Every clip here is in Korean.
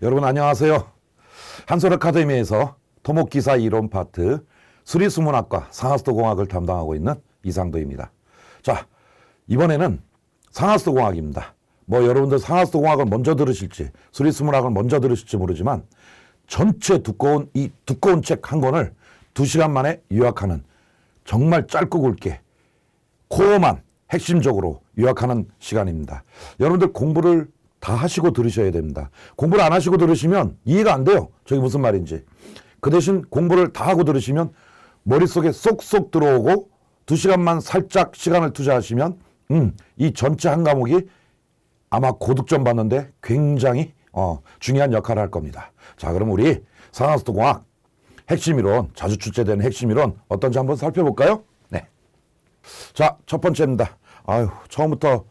여러분 안녕하세요. 한솔 아카데미에서 토목기사 이론 파트 수리수문학과 상하수도공학을 담당하고 있는 이상도입니다. 자, 이번에는 상하수도공학입니다. 여러분들 상하수도공학을 먼저 들으실지 수리수문학을 먼저 들으실지 모르지만 전체 두꺼운 이 두꺼운 책 한 권을 2시간 만에 요약하는 정말 짧고 굵게 코어만 핵심적으로 요약하는 시간입니다. 여러분들 공부를 다 하시고 들으셔야 됩니다. 공부를 안 하시고 들으시면 이해가 안 돼요. 저게 무슨 말인지. 그 대신 공부를 다 하고 들으시면 머릿속에 쏙쏙 들어오고 2시간만 살짝 시간을 투자하시면 이 전체 한 과목이 아마 고득점 받는데 굉장히 중요한 역할을 할 겁니다. 자, 그럼 우리 상하수도공학 핵심이론, 자주 출제되는 핵심이론 어떤지 한번 살펴볼까요? 네. 자, 첫 번째입니다. 처음부터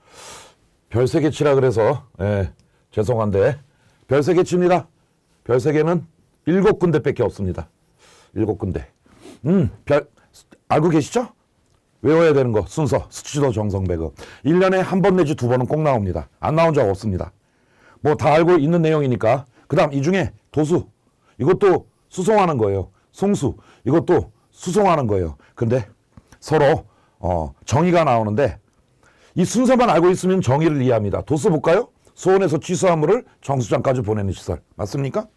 별세 개치라 그래서 죄송한데 별세 개치입니다. 별세 개는 7군데밖에 없습니다. 7군데. 알고 계시죠? 외워야 되는 거 순서 수치도 정성 배급. 1년에 한 번 내지 2번은 꼭 나옵니다. 안 나온 적 없습니다. 다 알고 있는 내용이니까. 그 다음 이 중에 도수 이것도 수송하는 거예요. 송수 이것도 수송하는 거예요. 근데 서로 정의가 나오는데 이 순서만 알고 있으면 정의를 이해합니다. 도수 볼까요? 수온에서 취수한 물을 정수장까지 보내는 시설. 맞습니까?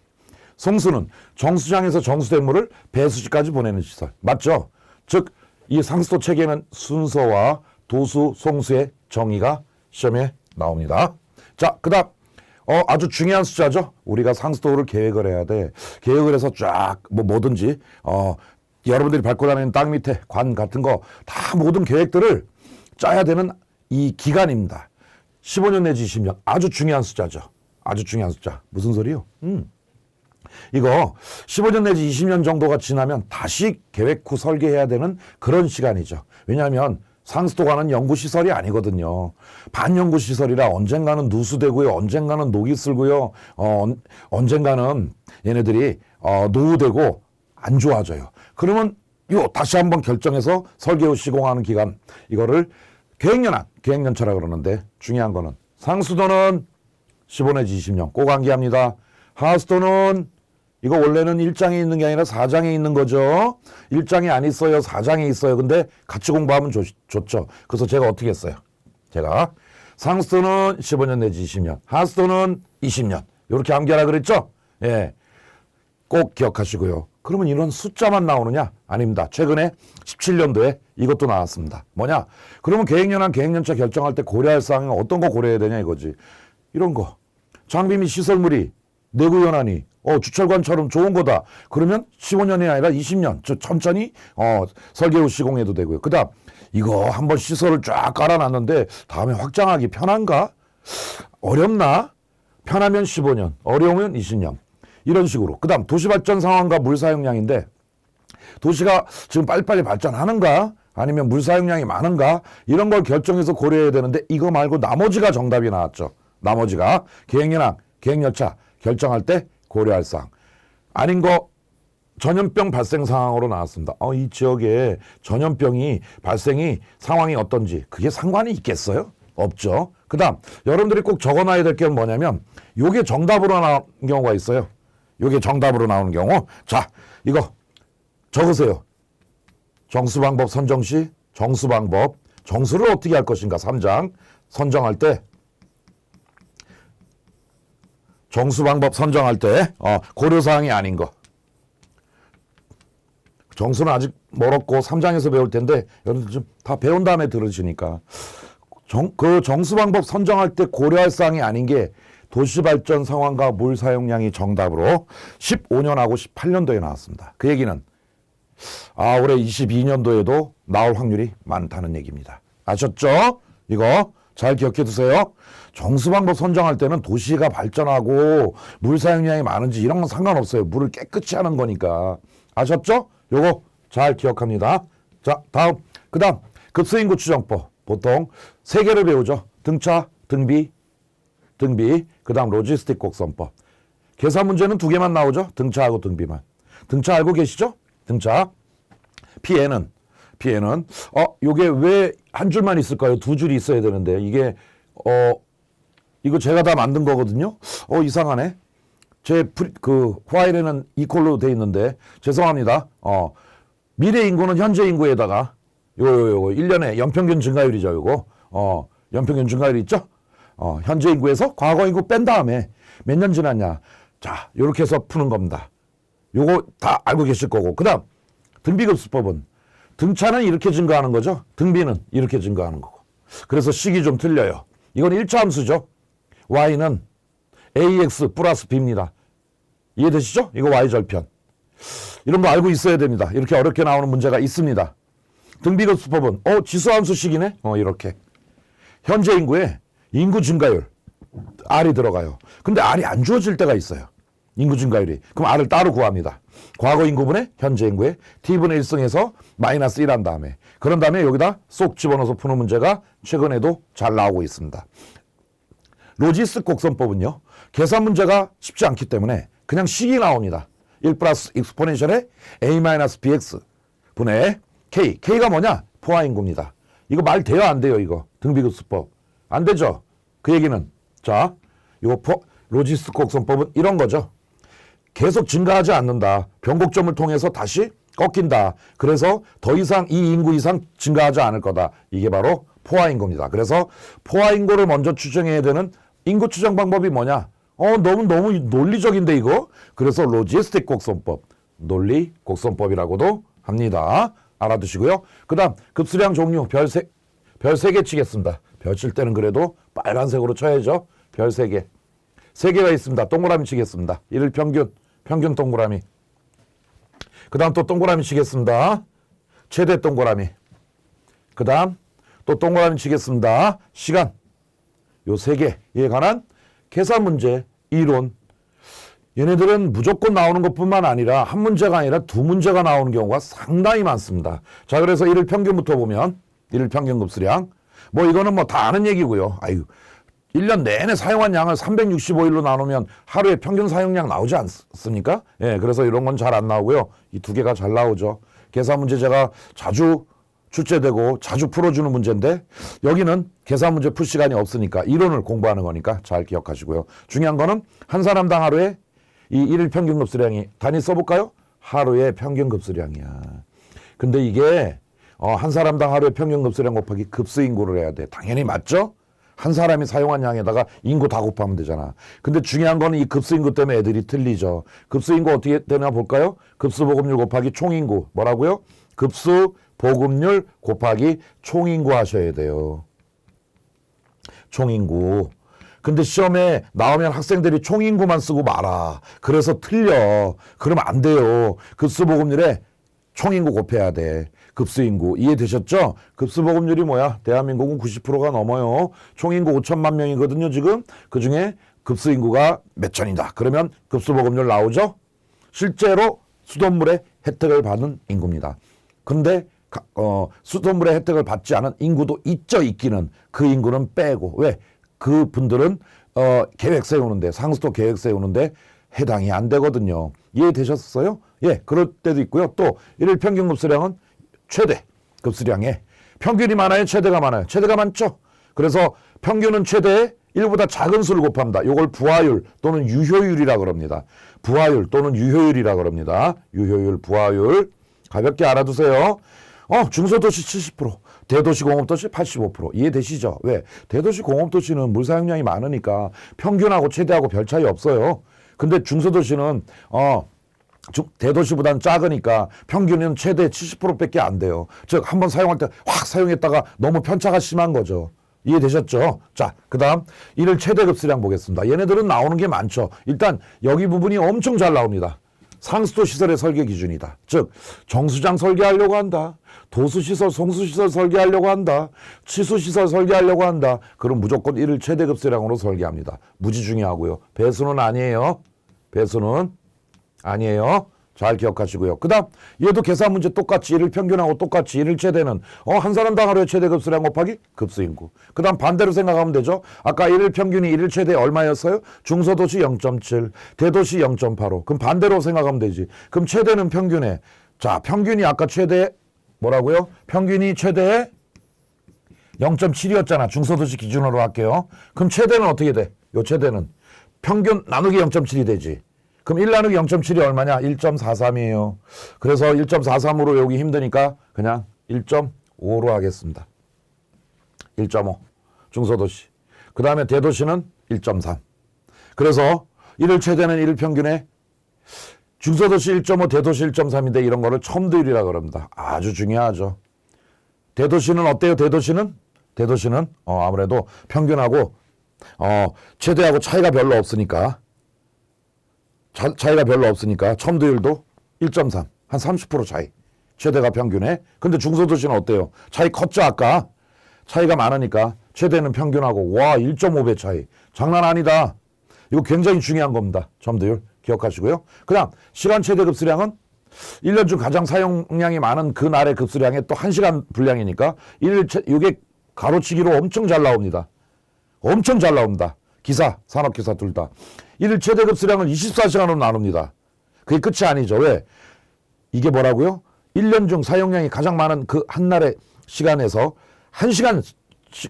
송수는 정수장에서 정수된 물을 배수지까지 보내는 시설. 맞죠? 즉, 이 상수도 체계는 순서와 도수, 송수의 정의가 시험에 나옵니다. 자, 그 다음 아주 중요한 숫자죠. 우리가 상수도를 계획을 해야 돼. 계획을 해서 쫙 뭐든지 여러분들이 밟고 다니는 땅 밑에 관 같은 거 다 모든 계획들을 짜야 되는 이 기간입니다. 15년 내지 20년. 아주 중요한 숫자죠. 아주 중요한 숫자. 무슨 소리요? 이거 15년 내지 20년 정도가 지나면 다시 계획 후 설계해야 되는 그런 시간이죠. 왜냐하면 상수도관은 연구시설이 아니거든요. 반연구시설이라 언젠가는 누수되고요. 언젠가는 녹이 쓸고요. 언젠가는 얘네들이 노후되고 안 좋아져요. 그러면 다시 한번 결정해서 설계 후 시공하는 기간, 이거를 계획연차라 그러는데 중요한 거는 상수도는 15 내지 20년 꼭 암기합니다. 하수도는 이거 원래는 1장에 있는 게 아니라 4장에 있는 거죠. 1장에 안 있어요. 4장에 있어요. 근데 같이 공부하면 좋죠. 그래서 제가 어떻게 했어요? 제가 상수도는 15년 내지 20년, 하수도는 20년. 이렇게 암기하라 그랬죠? 예. 꼭 기억하시고요. 그러면 이런 숫자만 나오느냐? 아닙니다. 최근에 17년도에 이것도 나왔습니다. 뭐냐? 그러면 계획연한 계획연차 결정할 때 고려할 사항은 어떤 거 고려해야 되냐 이거지. 이런 거. 장비 및 시설물이 내구연한이 주철관처럼 좋은 거다. 그러면 15년이 아니라 20년 천천히 설계 후 시공해도 되고요. 그 다음 이거 한번 시설을 쫙 깔아놨는데 다음에 확장하기 편한가? 어렵나? 편하면 15년, 어려우면 20년. 이런 식으로. 그 다음 도시발전 상황과 물 사용량인데 도시가 지금 빨리빨리 발전하는가? 아니면 물 사용량이 많은가? 이런 걸 결정해서 고려해야 되는데 이거 말고 나머지가 정답이 나왔죠. 나머지가 계획연한, 계획연차 결정할 때 고려할 사항. 아닌 거 전염병 발생 상황으로 나왔습니다. 이 지역에 전염병이 발생이 상황이 어떤지 그게 상관이 있겠어요? 없죠. 그 다음 여러분들이 꼭 적어놔야 될 게 뭐냐면 요게 정답으로 나오는 경우가 있어요. 요게 정답으로 나오는 경우. 자, 이거 적으세요. 정수방법 선정 시 정수방법. 정수를 어떻게 할 것인가. 3장 선정할 때 정수방법 선정할 때 고려사항이 아닌 거. 정수는 아직 멀었고 3장에서 배울 텐데 여러분들 좀 다 배운 다음에 들으시니까 그 정수방법 선정할 때 고려할 사항이 아닌 게 도시발전 상황과 물 사용량이 정답으로 15년하고 18년도에 나왔습니다. 그 얘기는 올해 22년도에도 나올 확률이 많다는 얘기입니다. 아셨죠? 이거 잘 기억해 두세요. 정수방법 선정할 때는 도시가 발전하고 물 사용량이 많은지 이런 건 상관없어요. 물을 깨끗이 하는 거니까. 아셨죠? 요거 잘 기억합니다. 자, 다음. 그 다음 급수인구 추정법. 보통 3개를 배우죠. 등차, 등비. 그 다음 로지스틱 곡선법. 계산 문제는 2개만 나오죠. 등차하고 등비만. 등차 알고 계시죠? 등차. 피해는 B에는 요게 왜 한 줄만 있을까요? 두 줄이 있어야 되는데 이게 이거 제가 다 만든 거거든요. 이상하네. 그 파일에는 이퀄로 돼 있는데 죄송합니다. 미래 인구는 현재 인구에다가 요거 1년에 연평균 증가율이죠. 요거 연평균 증가율 있죠? 현재 인구에서 과거 인구 뺀 다음에 몇 년 지났냐. 자, 요렇게 해서 푸는 겁니다. 요거 다 알고 계실 거고. 그다음 등비급수법은 등차는 이렇게 증가하는 거죠. 등비는 이렇게 증가하는 거고. 그래서 식이 좀 틀려요. 이건 1차 함수죠. y는 ax 플러스 b입니다. 이해되시죠? 이거 y절편. 이런 거 알고 있어야 됩니다. 이렇게 어렵게 나오는 문제가 있습니다. 등비급수법은 지수함수식이네. 이렇게. 현재 인구에 인구 증가율 R이 들어가요. 근데 R이 안 주어질 때가 있어요. 인구 증가율이. 그럼 R을 따로 구합니다. 과거 인구분의 현재 인구에 T분의 1승해서 마이너스 1 한 다음에 그런 다음에 여기다 쏙 집어넣어서 푸는 문제가 최근에도 잘 나오고 있습니다. 로지스 곡선법은요. 계산 문제가 쉽지 않기 때문에 그냥 식이 나옵니다. 1 플러스 익스포넨셜의 a 마이너스 bx 분의 k. k가 뭐냐? 포화 인구입니다. 이거 말 돼요? 안 돼요? 이거 등비급수법. 안 되죠? 그 얘기는 자, 이거 로지스 곡선법은 이런 거죠. 계속 증가하지 않는다. 변곡점을 통해서 다시 꺾인다. 그래서 더 이상 이 인구 이상 증가하지 않을 거다. 이게 바로 포화 인구입니다. 그래서 포화 인구를 먼저 추정해야 되는 인구 추정 방법이 뭐냐? 너무 논리적인데 이거. 그래서 로지스틱 곡선법, 논리 곡선법이라고도 합니다. 알아두시고요. 그다음 급수량 종류 별 3개 치겠습니다. 별 칠 때는 그래도 빨간색으로 쳐야죠. 별 3개. 3개가 있습니다. 동그라미 치겠습니다. 1일 평균 동그라미. 그 다음 또 동그라미 치겠습니다. 최대 동그라미. 그 다음 또 동그라미 치겠습니다. 시간. 요 3개에 관한 계산 문제, 이론. 얘네들은 무조건 나오는 것뿐만 아니라 한 문제가 아니라 두 문제가 나오는 경우가 상당히 많습니다. 자, 그래서 1일 평균부터 보면 1일 평균 급수량. 이거는 다 아는 얘기고요. 1년 내내 사용한 양을 365일로 나누면 하루에 평균 사용량 나오지 않습니까? 예, 그래서 이런 건 잘 안 나오고요. 이 두 개가 잘 나오죠. 계산 문제 제가 자주 출제되고 자주 풀어주는 문제인데 여기는 계산 문제 풀 시간이 없으니까 이론을 공부하는 거니까 잘 기억하시고요. 중요한 거는 한 사람당 하루에 이 1일 평균 급수량이 단위 써볼까요? 하루의 평균 급수량이야. 근데 이게 한 사람당 하루의 평균 급수량 곱하기 급수인구를 해야 돼. 당연히 맞죠? 한 사람이 사용한 양에다가 인구 다 곱하면 되잖아. 근데 중요한 거는 이 급수인구 때문에 애들이 틀리죠. 급수인구 어떻게 되나 볼까요? 급수보급률 곱하기 총인구. 뭐라고요? 급수보급률 곱하기 총인구 하셔야 돼요. 총인구. 근데 시험에 나오면 학생들이 총인구만 쓰고 말아. 그래서 틀려. 그러면 안 돼요. 급수보급률에 총인구 곱해야 돼. 급수인구. 이해되셨죠? 급수보급률이 뭐야? 대한민국은 90%가 넘어요. 총인구 5천만 명이거든요, 지금. 그중에 급수인구가 몇 천이다. 그러면 급수보급률 나오죠? 실제로 수돗물의 혜택을 받는 인구입니다. 근데 수돗물의 혜택을 받지 않은 인구도 있죠, 있기는. 그 인구는 빼고. 왜? 그 분들은 계획 세우는데, 상수도 계획 세우는데 해당이 안 되거든요. 이해되셨어요? 예, 그럴 때도 있고요. 또 일일 평균 급수량은 최대 급수량에 평균이 많아요, 최대가 많아요? 최대가 많죠. 그래서 평균은 최대에 1보다 작은 수를 곱합니다. 이걸 부하율 또는 유효율이라 그럽니다. 부하율 또는 유효율이라 그럽니다. 유효율, 부하율. 가볍게 알아두세요. 중소도시 70%, 대도시 공업도시 85%. 이해되시죠? 왜? 대도시 공업도시는 물 사용량이 많으니까 평균하고 최대하고 별 차이 없어요. 근데 중소도시는 대도시보다는 작으니까 평균은 최대 70%밖에 안 돼요. 즉 한번 사용할 때 확 사용했다가 너무 편차가 심한 거죠. 이해되셨죠? 자, 그 다음 일일 최대 급수량 보겠습니다. 얘네들은 나오는 게 많죠. 일단 여기 부분이 엄청 잘 나옵니다. 상수도 시설의 설계 기준이다. 즉 정수장 설계하려고 한다. 도수시설, 송수시설 설계하려고 한다. 치수시설 설계하려고 한다. 그럼 무조건 일일 최대 급수량으로 설계합니다. 무지 중요하고요. 배수는 아니에요. 배수는 아니에요. 잘 기억하시고요. 그 다음 얘도 계산 문제 똑같이 일일 평균하고 똑같이 일일 최대는 한 사람당 하루에 최대 급수량 곱하기 급수인구. 그 다음 반대로 생각하면 되죠. 아까 일일 평균이 일일 최대 얼마였어요? 중소도시 0.7, 대도시 0.85. 그럼 반대로 생각하면 되지. 그럼 최대는 평균에. 자, 평균이 아까 최대 뭐라고요? 평균이 최대 0.7이었잖아. 중소도시 기준으로 할게요. 그럼 최대는 어떻게 돼? 요 최대는 평균 나누기 0.7이 되지. 그럼 1 나누기 0.7이 얼마냐? 1.43이에요. 그래서 1.43으로 여기 힘드니까 그냥 1.5로 하겠습니다. 1.5 중소도시. 그 다음에 대도시는 1.3. 그래서 1을 최대는 1을 평균에 중소도시 1.5 대도시 1.3인데 이런 거를 첨도율이라고 그럽니다. 아주 중요하죠. 대도시는 어때요? 대도시는 아무래도 평균하고 최대하고 차이가 별로 없으니까 첨도율도 1.3 한 30% 차이. 최대가 평균에. 근데 중소도시는 어때요? 차이 컸죠 아까? 차이가 많으니까 최대는 평균하고 와 1.5배 차이. 장난 아니다. 이거 굉장히 중요한 겁니다. 첨도율 기억하시고요. 그 다음 시간 최대 급수량은 1년 중 가장 사용량이 많은 그날의 급수량의 또 1시간 분량이니까 이게 가로치기로 엄청 잘 나옵니다. 엄청 잘 나옵니다. 기사, 산업기사 둘 다. 1일 최대 급수량을 24시간으로 나눕니다. 그게 끝이 아니죠. 왜? 이게 뭐라고요? 1년 중 사용량이 가장 많은 그 한날의 시간에서 1시간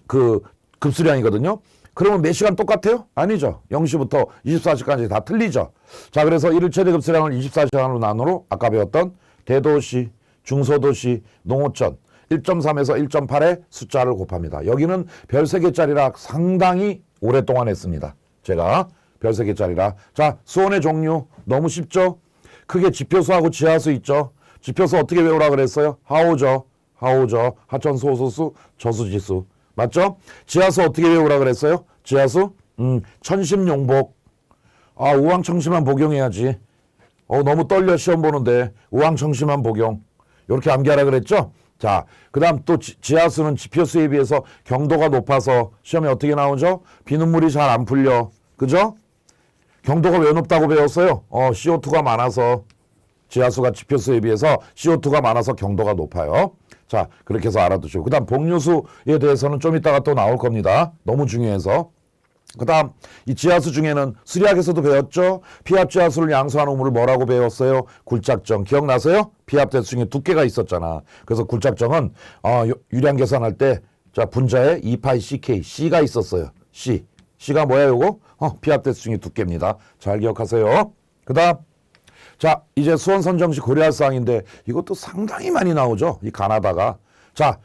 그 급수량이거든요. 그러면 몇 시간 똑같아요? 아니죠. 0시부터 24시까지 다 틀리죠. 자, 그래서 1일 최대 급수량을 24시간으로 나누어 아까 배웠던 대도시, 중소도시, 농어촌 1.3에서 1.8의 숫자를 곱합니다. 여기는 별 3개짜리라 상당히 오랫동안 했습니다. 제가 별 3개짜리라. 자, 수원의 종류 너무 쉽죠? 크게 지표수하고 지하수 있죠? 지표수 어떻게 외우라 그랬어요? 하오죠. 하천소소수, 저수지수. 맞죠? 지하수 어떻게 외우라 그랬어요? 지하수? 천심용복. 아, 우왕청심한 복용해야지. 너무 떨려 시험 보는데. 우왕청심한 복용. 이렇게 암기하라 그랬죠? 자, 그 다음 또 지하수는 지표수에 비해서 경도가 높아서 시험에 어떻게 나오죠? 비눗물이 잘 안 풀려. 그죠? 경도가 왜 높다고 배웠어요? CO2가 많아서. 지하수가 지표수에 비해서 CO2가 많아서 경도가 높아요. 자, 그렇게 해서 알아두시고. 그 다음 복류수에 대해서는 좀 이따가 또 나올 겁니다. 너무 중요해서. 그 다음 이 지하수 중에는 수리학에서도 배웠죠. 피압지하수를 양수한 우물을 뭐라고 배웠어요? 굴착정. 기억나세요? 피압대수 중에 두께가 있었잖아. 그래서 굴착정은 유량 계산할 때 자 분자에 2파이 CK C가 있었어요. C가 뭐야 요거? 피압대수 중에 두께입니다. 잘 기억하세요. 그 다음 자, 이제 수원 선정시 고려할 사항인데 이것도 상당히 많이 나오죠. 이 가나다가. 자,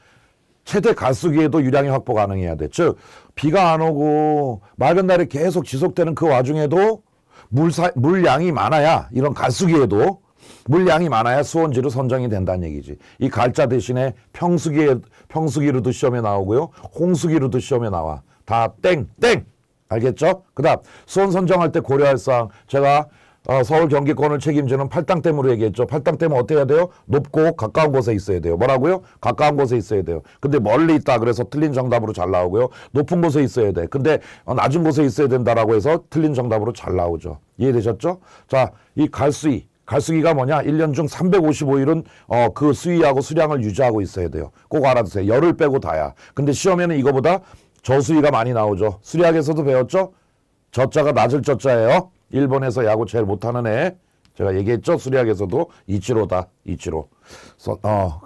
최대 가수기에도 유량이 확보 가능해야 돼. 즉, 비가 안 오고 맑은 날이 계속 지속되는 그 와중에도 물량이 많아야 이런 가수기에도 물량이 많아야 수원지로 선정이 된다는 얘기지. 이 갈자 대신에 평수기로도 시험에 나오고요. 홍수기로도 시험에 나와. 다 땡! 알겠죠? 그 다음 수원 선정할 때 고려할 사항 제가 서울 경기권을 책임지는 팔당댐으로 얘기했죠. 팔당댐은 어떻게 해야 돼요? 높고 가까운 곳에 있어야 돼요. 뭐라고요? 가까운 곳에 있어야 돼요. 근데 멀리 있다 그래서 틀린 정답으로 잘 나오고요. 높은 곳에 있어야 돼. 근데 낮은 곳에 있어야 된다라고 해서 틀린 정답으로 잘 나오죠. 이해되셨죠? 자, 이 갈수기가 뭐냐? 1년 중 355일은 그 수위하고 수량을 유지하고 있어야 돼요. 꼭 알아두세요. 열을 빼고 다야. 근데 시험에는 이거보다 저수위가 많이 나오죠. 수리학에서도 배웠죠? 저자가 낮을 저자예요. 일본에서 야구 제일 못하는 애 제가 얘기했죠. 수리학에서도 이치로다.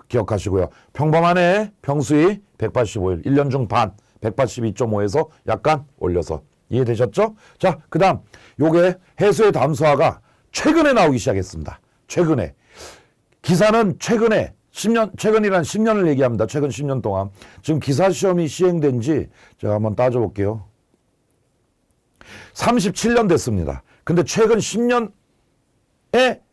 기억하시고요. 평범한 애 평수위 185일 1년 중 반 182.5에서 약간 올려서 이해되셨죠? 자, 그 다음 요게 해수의 담수화가 최근에 나오기 시작했습니다. 최근에 기사는 최근에 10년 최근이란 10년을 얘기합니다. 최근 10년 동안 지금 기사 시험이 시행된 지 제가 한번 따져볼게요. 37년 됐습니다. 근데 최근 10년에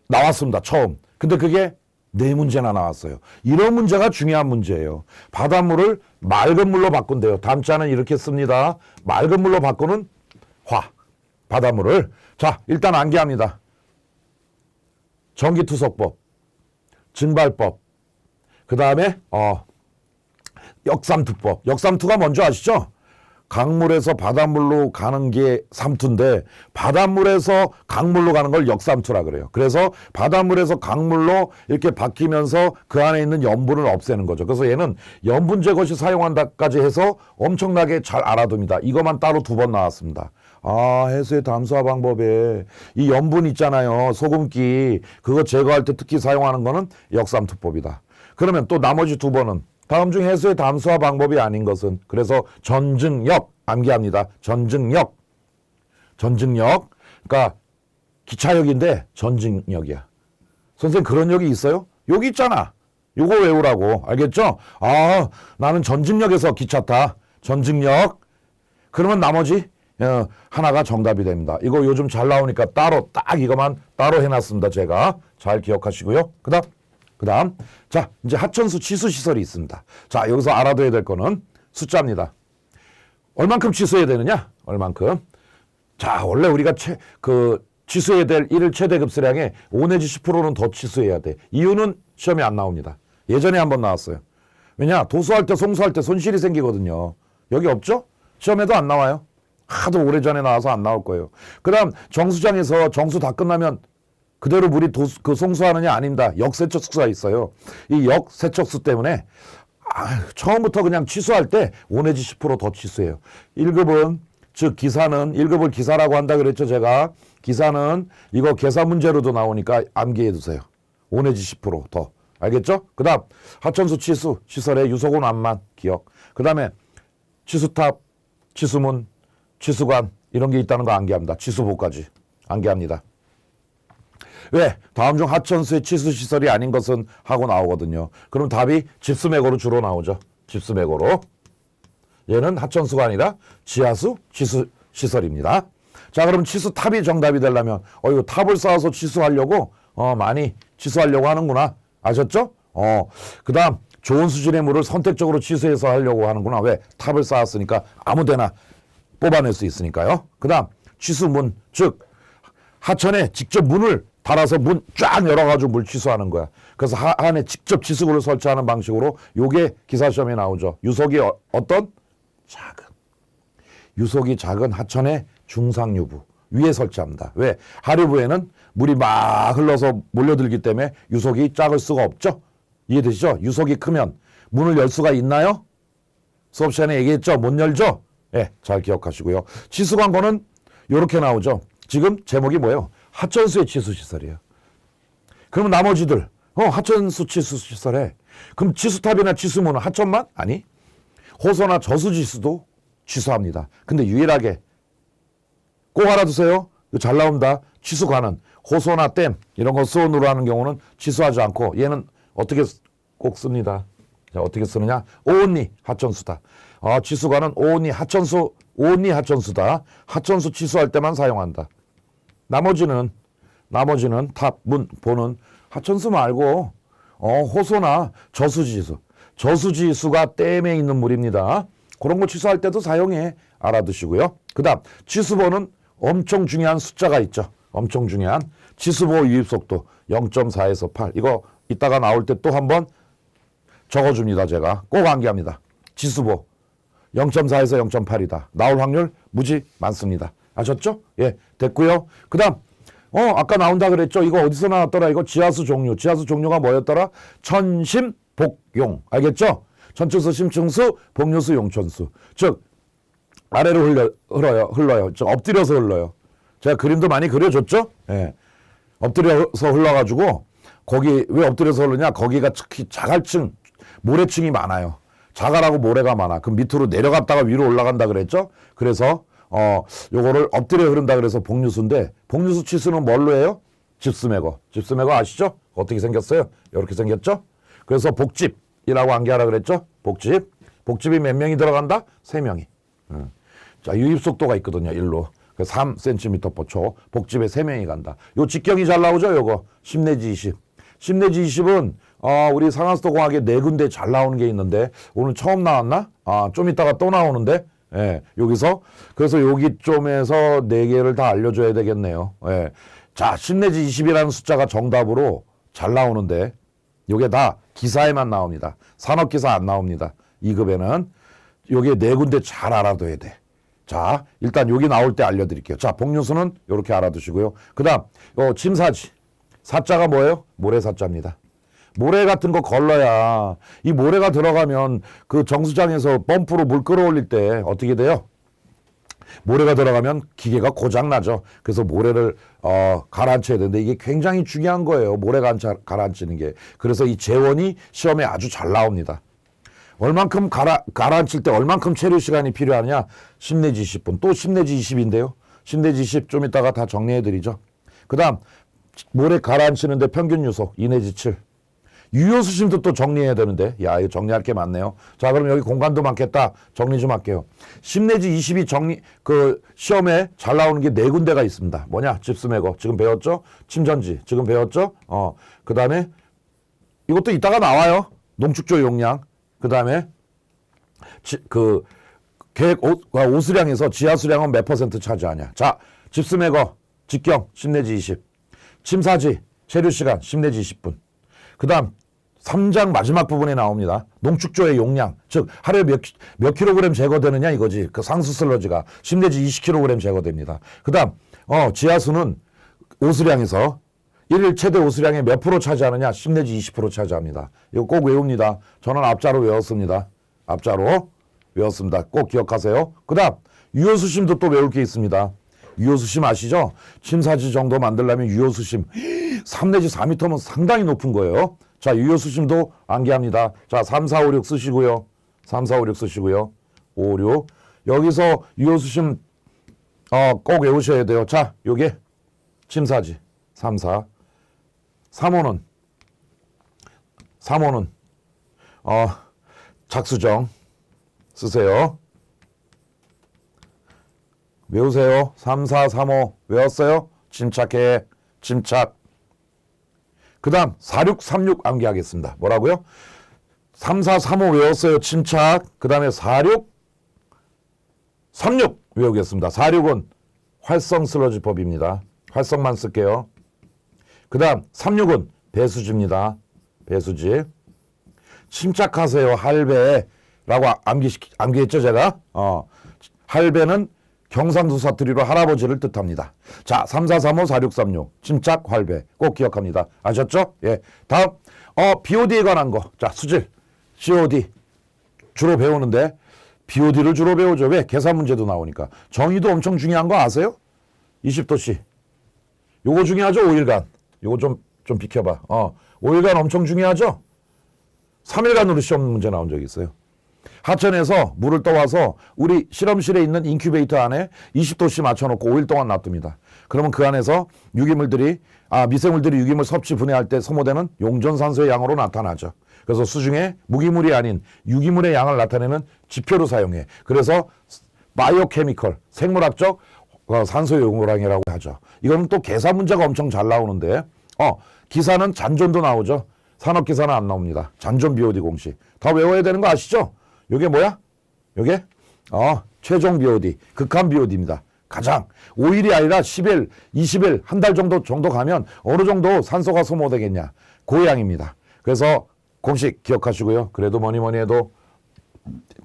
나왔습니다. 처음. 근데 그게 4문제나 나왔어요. 이런 문제가 중요한 문제예요. 바닷물을 맑은 물로 바꾼대요. 다음 자는 이렇게 씁니다. 맑은 물로 바꾸는 바닷물을. 자, 일단 암기합니다. 전기투석법, 증발법, 그 다음에 역삼투법. 역삼투가 뭔지 아시죠? 강물에서 바닷물로 가는 게 삼투인데 바닷물에서 강물로 가는 걸 역삼투라 그래요. 그래서 바닷물에서 강물로 이렇게 바뀌면서 그 안에 있는 염분을 없애는 거죠. 그래서 얘는 염분 제거시 사용한다까지 해서 엄청나게 잘 알아둡니다. 이것만 따로 2번 나왔습니다. 해수의 담수화 방법에 이 염분 있잖아요. 소금기 그거 제거할 때 특히 사용하는 거는 역삼투법이다. 그러면 또 나머지 두 번은 다음 중 해수의 담수화 방법이 아닌 것은 그래서 전증역 암기합니다. 전증역. 그러니까 기차역인데 전증역이야. 선생님 그런 역이 있어요? 여기 있잖아. 요거 외우라고. 알겠죠? 아, 나는 전증역에서 기차 타. 전증역. 그러면 나머지 하나가 정답이 됩니다. 이거 요즘 잘 나오니까 따로 딱 이것만 따로 해놨습니다. 제가 잘 기억하시고요. 그다음 자 이제 하천수 취수 시설이 있습니다. 자 여기서 알아둬야 될 거는 숫자입니다. 얼만큼 취수해야 되느냐? 얼만큼? 자 원래 우리가 취수해야 될 1일 최대 급수량의 5 내지 10%는 더 취수해야 돼. 이유는 시험에 안 나옵니다. 예전에 한번 나왔어요. 왜냐 도수할 때 송수할 때 손실이 생기거든요. 여기 없죠? 시험에도 안 나와요. 하도 오래전에 나와서 안 나올 거예요. 그 다음 정수장에서 정수 다 끝나면 그대로 물이 송수하느냐? 아닙니다. 역세척수가 있어요. 이 역세척수 때문에 처음부터 그냥 취수할 때 5 내지 10%더 취수해요. 1급은 즉 기사는 1급을 기사라고 한다 그랬죠. 제가 기사는 이거 계산 문제로도 나오니까 암기해 두세요. 5 내지 10% 더. 알겠죠? 그 다음 하천수 취수 시설의 유소곤 암만 기억. 그 다음에 취수탑, 취수문, 취수관 이런 게 있다는 거 암기합니다. 취수보까지 암기합니다. 왜? 다음 중 하천수의 취수시설이 아닌 것은 하고 나오거든요. 그럼 답이 집수맥으로 주로 나오죠. 집수맥으로. 얘는 하천수가 아니라 지하수 취수시설입니다. 자 그럼 취수탑이 정답이 되려면 이거 탑을 쌓아서 취수하려고 많이 취수하려고 하는구나. 아셨죠? 그 다음 좋은 수준의 물을 선택적으로 취수해서 하려고 하는구나. 왜? 탑을 쌓았으니까 아무데나 뽑아낼 수 있으니까요. 그 다음 취수문 즉 하천에 직접 문을 달아서 문 쫙 열어가지고 물 취수하는 거야. 그래서 안에 직접 취수구를 설치하는 방식으로 요게 기사시험에 나오죠. 유속이 어떤? 작은. 유속이 작은 하천의 중상류부 위에 설치합니다. 왜? 하류부에는 물이 막 흘러서 몰려들기 때문에 유속이 작을 수가 없죠. 이해되시죠? 유속이 크면 문을 열 수가 있나요? 수업 시간에 얘기했죠. 못 열죠? 예, 잘 기억하시고요. 취수광고는 이렇게 나오죠. 지금 제목이 뭐예요? 하천수의 취수시설이에요. 그러면 나머지들 하천수 취수시설에 그럼 취수탑이나 취수문은 하천만? 아니. 호소나 저수지수도 취수합니다. 근데 유일하게 꼭 알아두세요. 이거 잘 나온다. 취수관은 호소나 댐 이런 거 수온으로 하는 경우는 취수하지 않고 얘는 어떻게 꼭 씁니다. 자, 어떻게 쓰느냐? 온리 하천수다. 취수관은 온리 하천수다. 하천수 취수할 때만 사용한다. 나머지는 탑, 문, 보는 하천수 말고 호소나 저수지수. 저수지수가 댐에 있는 물입니다. 그런 거 취수할 때도 사용해. 알아두시고요. 그 다음 취수보는 엄청 중요한 숫자가 있죠. 엄청 중요한 취수보 유입속도 0.4에서 8. 이거 이따가 나올 때 또 한번 적어줍니다. 제가 꼭 암기합니다. 취수보 0.4에서 0.8이다. 나올 확률 무지 많습니다. 아셨죠? 예, 됐고요. 그 다음 아까 나온다 그랬죠. 이거 어디서 나왔더라? 이거 지하수 종류. 지하수 종류가 뭐였더라? 천심, 복용. 알겠죠? 천층수, 심층수, 복류수, 용천수. 즉 아래로 흘러요. 즉 엎드려서 흘러요. 제가 그림도 많이 그려줬죠? 예. 엎드려서 흘러가지고 거기 왜 엎드려서 흐르냐? 거기가 특히 자갈층, 모래층이 많아요. 자갈하고 모래가 많아. 그럼 밑으로 내려갔다가 위로 올라간다 그랬죠? 그래서 요거를 엎드려 흐른다 그래서 복류수인데 복류수 취수는 뭘로 해요? 집수매거. 집수매거 아시죠? 어떻게 생겼어요? 이렇게 생겼죠? 그래서 복집이라고 암기하라 그랬죠? 복집. 복집이 몇 명이 들어간다? 3명이. 자, 유입속도가 있거든요. 1로. 3cm per 초. 복집에 3명이 간다. 요 직경이 잘 나오죠? 요거. 10 내지 20. 10 내지 20은 우리 상하수도 공학에 4군데 잘 나오는 게 있는데 오늘 처음 나왔나? 좀 이따가 또 나오는데 예, 여기서 그래서 여기 좀에서 4개를 다 알려줘야 되겠네요. 예. 자, 10 내지 20이라는 숫자가 정답으로 잘 나오는데 요게 다 기사에만 나옵니다. 산업기사 안 나옵니다. 2급에는 요게 4군데 잘 알아둬야 돼. 자, 일단 여기 나올 때 알려드릴게요. 자, 복류수는 이렇게 알아두시고요. 그 다음 침사지. 사자가 뭐예요? 모래사자입니다. 모래 같은 거 걸러야 이 모래가 들어가면 그 정수장에서 펌프로 물 끌어올릴 때 어떻게 돼요? 모래가 들어가면 기계가 고장나죠. 그래서 모래를 가라앉혀야 되는데 이게 굉장히 중요한 거예요. 모래가 가라앉히는 게. 그래서 이 재원이 시험에 아주 잘 나옵니다. 얼만큼 가라앉힐 때 얼만큼 체류 시간이 필요하냐? 10 내지 20분. 또 10 내지 20인데요. 10 내지 20 좀 이따가 다 정리해 드리죠. 그 다음 모래 가라앉히는데 평균 유속 2 내지 7. 유효수심도 또 정리해야 되는데 야 이거 정리할 게 많네요. 자 그럼 여기 공간도 많겠다. 정리 좀 할게요. 10 내지 20이 시험에 잘 나오는 게 네 군데가 있습니다. 뭐냐? 집스매거 지금 배웠죠? 침전지 지금 배웠죠? 그 다음에 이것도 이따가 나와요. 농축조 용량. 그 다음에 계획 오수량에서 지하수량은 몇 퍼센트 차지하냐. 자 집스매거 직경 10 내지 20. 침사지 체류시간 10 내지 20분. 그 다음 3장 마지막 부분에 나옵니다. 농축조의 용량, 즉 하루에 몇 킬로그램 제거되느냐 이거지. 그 상수 슬러지가 10 내지 20킬로그램 제거됩니다. 그 다음 지하수는 오수량에서 일일 최대 오수량의 몇 프로 차지하느냐. 10 내지 20% 차지합니다. 이거 꼭 외웁니다. 저는 앞자로 외웠습니다. 앞자로 외웠습니다. 꼭 기억하세요. 그 다음 유효수심도 또 외울 게 있습니다. 유효수심 아시죠? 침사지 정도 만들려면 유효수심 3 내지 4m면 상당히 높은 거예요. 자, 유효수심도 암기합니다. 자, 3, 4, 5, 6 쓰시고요. 3, 4, 5, 6 쓰시고요. 5, 6. 여기서 유효수심 꼭 외우셔야 돼요. 자, 요게 침사지 3, 4. 3호는 작수정 쓰세요. 외우세요. 3, 4, 3, 5 외웠어요? 침착해. 침착. 그 다음 4, 6, 3, 6 암기하겠습니다. 뭐라고요? 3, 4, 3, 5 외웠어요. 침착. 그 다음에 4, 6, 3, 6 외우겠습니다. 4, 6은 활성 슬러지법입니다. 활성만 쓸게요. 그 다음 3, 6은 배수지입니다. 배수지. 침착하세요. 할배라고 암기했죠 제가? 할배는 경상도 사투리로 할아버지를 뜻합니다. 자, 3, 4, 3, 5, 4, 6, 3, 6. 침착, 활배. 꼭 기억합니다. 아셨죠? 예. 다음, BOD에 관한 거. 자, 수질. COD. 주로 배우는데, BOD를 주로 배우죠. 왜? 계산 문제도 나오니까. 정의도 엄청 중요한 거 아세요? 20도씨. 요거 중요하죠? 5일간. 요거 좀 비켜봐. 5일간 엄청 중요하죠? 3일간으로 시험 문제 나온 적이 있어요. 하천에서 물을 떠와서 우리 실험실에 있는 인큐베이터 안에 20도씨 맞춰놓고 5일 동안 놔둡니다. 그러면 그 안에서 미생물들이 유기물 섭취 분해할 때 소모되는 용존산소의 양으로 나타나죠. 그래서 수중에 무기물이 아닌 유기물의 양을 나타내는 지표로 사용해. 그래서 바이오케미컬, 생물학적 산소 용량이라고 하죠. 이건 또 계산 문제가 엄청 잘 나오는데 기사는 잔존도 나오죠. 산업기사는 안 나옵니다. 잔존 BOD 공식. 다 외워야 되는 거 아시죠? 요게 뭐야? 요게 최종 BOD, 극한 BOD입니다. 가장 5일이 아니라 10일, 20일, 한 달 정도 가면 어느 정도 산소가 소모되겠냐. 그 양입니다. 그래서 공식 기억하시고요. 그래도 뭐니 해도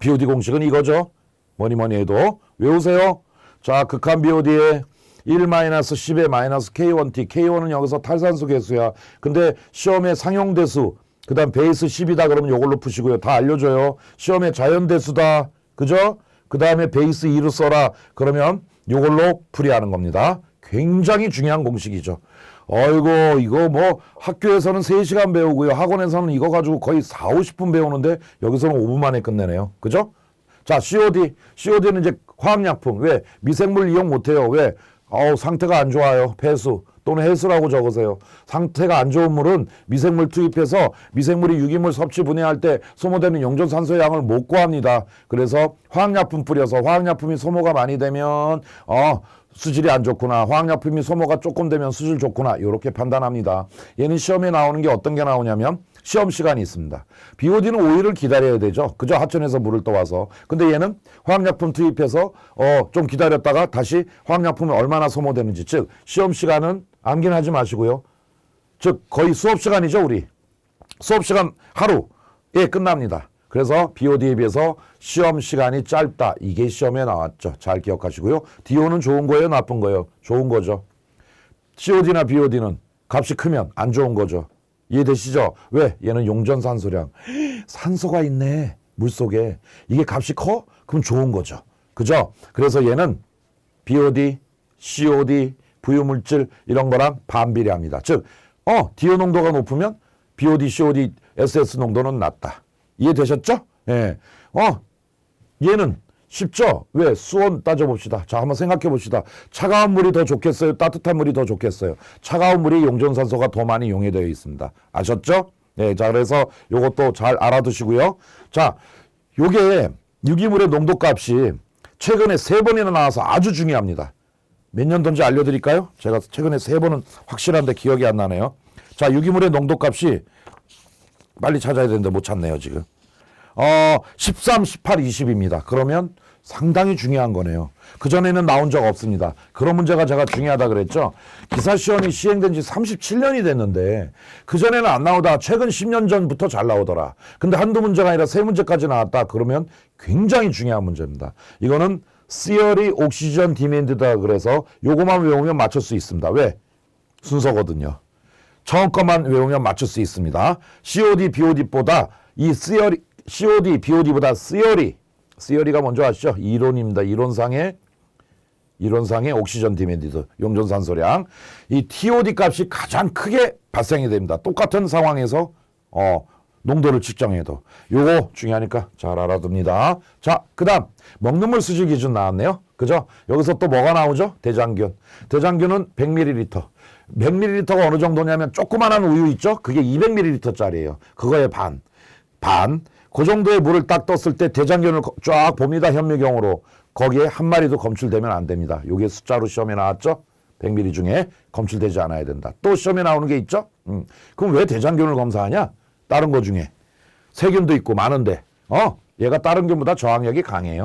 BOD 공식은 이거죠. 뭐니 해도 외우세요. 자, 극한 BOD에 1-10의 -K1T. K1은 여기서 탈산소 개수야. 근데 시험에 상용대수, 그 다음 베이스 10이다 그러면 요걸로 푸시고요. 다 알려줘요. 시험에 자연대수다. 그죠? 그 다음에 베이스 2로 써라. 그러면 요걸로 풀이하는 겁니다. 굉장히 중요한 공식이죠. 어이고 이거 뭐 학교에서는 3시간 배우고요. 학원에서는 이거 가지고 거의 4, 50분 배우는데 여기서는 5분 만에 끝내네요. 그죠? 자, COD는 이제 화학약품. 왜? 미생물 이용 못해요. 왜? 상태가 안 좋아요. 폐수 또는 해수라고 적으세요. 상태가 안 좋은 물은 미생물 투입해서 미생물이 유기물 섭취 분해할 때 소모되는 용존산소의 양을 못 구합니다. 그래서 화학약품 뿌려서 화학약품이 소모가 많이 되면 수질이 안 좋구나. 화학약품이 소모가 조금 되면 수질 좋구나. 이렇게 판단합니다. 얘는 시험에 나오는 게 어떤 게 나오냐면 시험 시간이 있습니다. BOD는 5일을 기다려야 되죠. 그저 하천에서 물을 떠와서. 근데 얘는 화학약품 투입해서 좀 기다렸다가 다시 화학약품이 얼마나 소모되는지. 즉 시험 시간은 암기는 하지 마시고요. 즉 거의 수업 시간이죠. 우리. 수업 시간 하루에 끝납니다. 그래서 BOD에 비해서 시험 시간이 짧다. 이게 시험에 나왔죠. 잘 기억하시고요. DO는 좋은 거예요? 나쁜 거예요? 좋은 거죠. COD나 BOD는 값이 크면 안 좋은 거죠. 이해되시죠? 왜? 얘는 용존산소량. 산소가 있네. 물속에. 이게 값이 커? 그럼 좋은 거죠. 그죠? 그래서 얘는 BOD, COD, 부유물질 이런 거랑 반비례합니다. 즉, DO 농도가 높으면 BOD, COD, SS 농도는 낮다. 이해되셨죠? 예. 얘는 쉽죠? 왜? 수온 따져봅시다. 자, 한번 생각해 봅시다. 차가운 물이 더 좋겠어요? 따뜻한 물이 더 좋겠어요? 차가운 물이 용존산소가 더 많이 용해되어 있습니다. 아셨죠? 네, 자, 그래서 요것도 잘 알아두시고요. 자, 요게 유기물의 농도값이 최근에 3번이나 나와서 아주 중요합니다. 몇 년도인지 알려드릴까요? 제가 최근에 3번은 확실한데 기억이 안 나네요. 자, 유기물의 농도값이 빨리 찾아야 되는데 못 찾네요, 지금. 13, 18, 20입니다. 그러면 상당히 중요한 거네요. 그전에는 나온 적 없습니다. 그런 문제가 제가 중요하다 그랬죠. 기사시험이 시행된 지 37년이 됐는데 그전에는 안 나오다가 최근 10년 전부터 잘 나오더라. 근데 한두 문제가 아니라 3문제까지 나왔다. 그러면 굉장히 중요한 문제입니다. 이거는 Theory Oxygen Demand다 그래서 요거만 외우면 맞출 수 있습니다. 왜? 순서거든요. 처음 것만 외우면 맞출 수 있습니다. COD, BOD보다 이 Theory COD, BOD보다 Theory가 뭔지 아시죠? 이론입니다. 이론상의 옥시전 디맨디드, 용존산소량. 이 TOD 값이 가장 크게 발생이 됩니다. 똑같은 상황에서 농도를 측정해도. 요거 중요하니까 잘 알아둡니다. 자, 그 다음 먹는 물 수질 기준 나왔네요. 그죠? 여기서 또 뭐가 나오죠? 대장균. 대장균은 100ml. 100ml가 어느 정도냐면 조그만한 우유 있죠? 그게 200ml짜리예요. 그거의 반. 그 정도의 물을 딱 떴을 때 대장균을 쫙 봅니다. 현미경으로. 거기에 한 마리도 검출되면 안 됩니다. 요게 숫자로 시험에 나왔죠? 100ml 중에 검출되지 않아야 된다. 또 시험에 나오는 게 있죠? 그럼 왜 대장균을 검사하냐? 다른 거 중에. 세균도 있고 많은데. 얘가 다른 균보다 저항력이 강해요.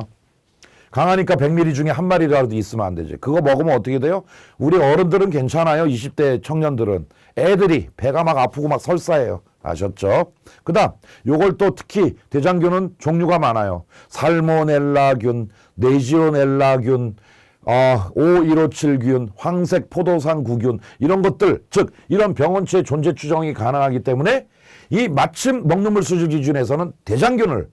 강하니까 100ml 중에 한 마리라도 있으면 안 되지. 그거 먹으면 어떻게 돼요? 우리 어른들은 괜찮아요. 20대 청년들은. 애들이 배가 막 아프고 막 설사해요. 아셨죠? 그 다음 요걸 또 특히 대장균은 종류가 많아요. 살모넬라균, 네지오넬라균, 5157균, 황색 포도상구균 이런 것들, 즉 이런 병원체의 존재 추정이 가능하기 때문에 이 마침 먹는 물 수질 기준에서는 대장균을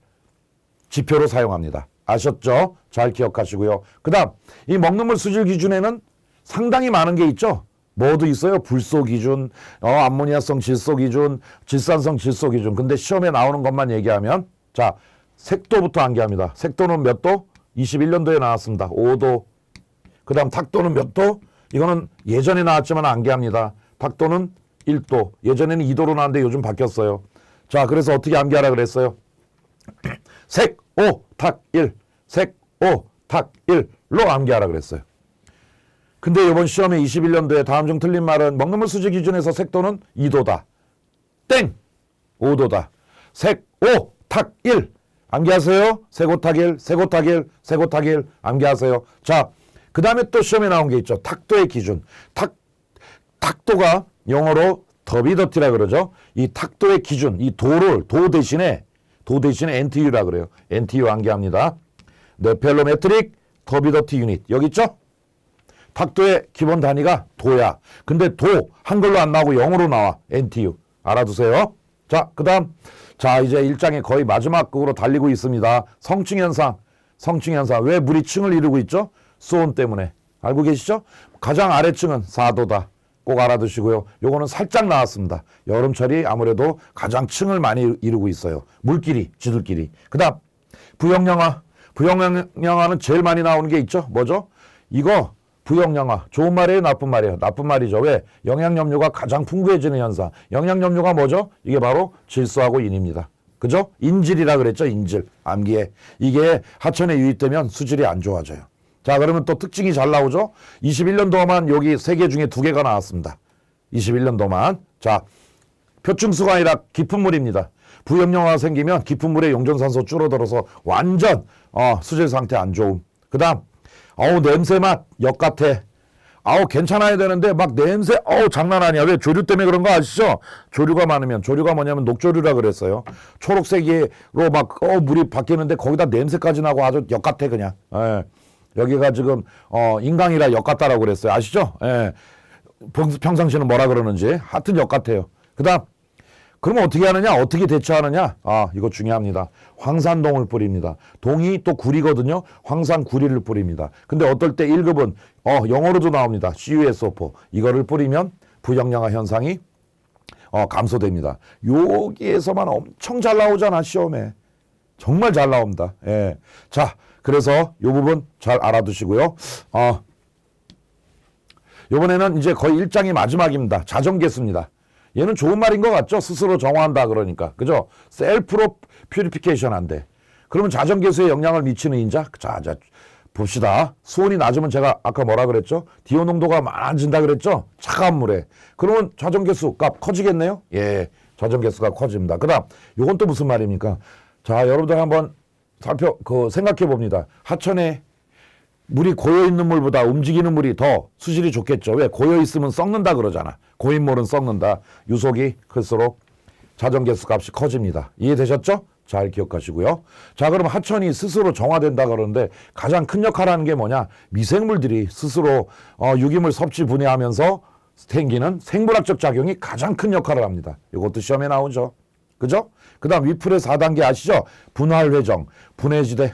지표로 사용합니다. 아셨죠? 잘 기억하시고요. 그 다음 이 먹는 물 수질 기준에는 상당히 많은 게 있죠. 뭐도 있어요? 불소 기준, 암모니아성 질소 기준, 질산성 질소 기준. 근데 시험에 나오는 것만 얘기하면 자, 색도부터 암기합니다. 색도는 몇 도? 21년도에 나왔습니다. 5도. 그 다음 탁도는 몇 도? 이거는 예전에 나왔지만 암기합니다. 탁도는 1도. 예전에는 2도로 나왔는데 요즘 바뀌었어요. 자, 그래서 어떻게 암기하라 그랬어요? 색, 오, 탁, 1. 색, 오, 탁, 1로 암기하라 그랬어요. 근데 이번 시험에 21년도에 다음 중 틀린 말은 먹는 물 수질 기준에서 색도는 2도다. 땡! 5도다. 색, 오, 탁, 1. 암기하세요. 색, 오, 탁, 1, 색, 오, 탁, 1, 색, 오, 탁, 1. 암기하세요. 자, 그 다음에 또 시험에 나온 게 있죠. 탁도의 기준. 탁도가 영어로 더비더티라 그러죠. 이 탁도의 기준, 이 도 대신에 NTU라 그래요. NTU 암기합니다. 네펠로메트릭 더비더티 유닛. 여기 있죠? 탁도의 기본 단위가 도야. 근데 도 한글로 안 나오고 영어로 나와. NTU. 알아두세요. 자, 그 다음. 자, 이제 일장의 거의 마지막 극으로 달리고 있습니다. 성층현상. 왜 물이 층을 이루고 있죠? 수온 때문에. 알고 계시죠? 가장 아래층은 4도다. 꼭 알아두시고요. 요거는 살짝 나왔습니다. 여름철이 아무래도 가장 층을 많이 이루고 있어요. 물끼리, 지들끼리. 그 다음 부영양화. 부영양화는 제일 많이 나오는 게 있죠? 뭐죠? 이거 부영양화. 좋은 말이에요? 나쁜 말이에요? 나쁜 말이죠. 왜? 영양염료가 가장 풍부해지는 현상. 영양염료가 뭐죠? 이게 바로 질소하고 인입니다. 그죠? 인질이라 그랬죠? 인질. 암기에. 이게 하천에 유입되면 수질이 안 좋아져요. 자, 그러면 또 특징이 잘 나오죠? 21년도만 여기 3개 중에 2개가 나왔습니다. 21년도만. 자, 표층수가 아니라 깊은 물입니다. 부염령화가 생기면 깊은 물에 용존산소 줄어들어서 완전 수질 상태 안 좋음. 그 다음 냄새맛 역 같아. 괜찮아야 되는데 막 냄새 장난 아니야. 왜? 조류 때문에 그런 거 아시죠? 조류가 많으면. 조류가 뭐냐면 녹조류라 그랬어요. 초록색으로 막 물이 바뀌는데 거기다 냄새까지 나고 아주 역 같아 그냥. 예. 여기가 지금 인강이라 역 같다라고 그랬어요. 아시죠? 예. 평상시는 뭐라 그러는지. 하여튼 역 같아요. 그 다음 그러면 어떻게 하느냐? 어떻게 대처하느냐? 이거 중요합니다. 황산동을 뿌립니다. 동이 또 구리거든요. 황산구리를 뿌립니다. 근데 어떨 때 1급은 영어로도 나옵니다. CuSO4. 이거를 뿌리면 부정영화 현상이 감소됩니다. 여기에서만 엄청 잘 나오잖아, 시험에. 정말 잘 나옵니다. 예. 자, 그래서 이 부분 잘 알아두시고요. 이번에는 이제 거의 1장이 마지막입니다. 자정계수입니다. 얘는 좋은 말인 것 같죠? 스스로 정화한다 그러니까. 그죠? 셀프로 퓨리피케이션 한대. 그러면 자정계수에 영향을 미치는 인자? 자, 봅시다. 수온이 낮으면 제가 아까 뭐라 그랬죠? 디오 농도가 많아진다 그랬죠? 차가운 물에. 그러면 자정계수 값 커지겠네요? 예, 자정계수가 커집니다. 그 다음, 요건 또 무슨 말입니까? 자, 여러분들 한번 생각해 봅니다. 하천에 물이 고여있는 물보다 움직이는 물이 더 수질이 좋겠죠. 왜? 고여있으면 썩는다 그러잖아. 고인 물은 썩는다. 유속이 클수록 자정계수 값이 커집니다. 이해되셨죠? 잘 기억하시고요. 자, 그럼 하천이 스스로 정화된다 그러는데 가장 큰 역할을 하는 게 뭐냐? 미생물들이 스스로 유기물 섭취 분해하면서 생기는 생물학적 작용이 가장 큰 역할을 합니다. 이것도 시험에 나오죠. 그죠? 그 다음 위풀의 4단계 아시죠? 분활회정, 분해지대,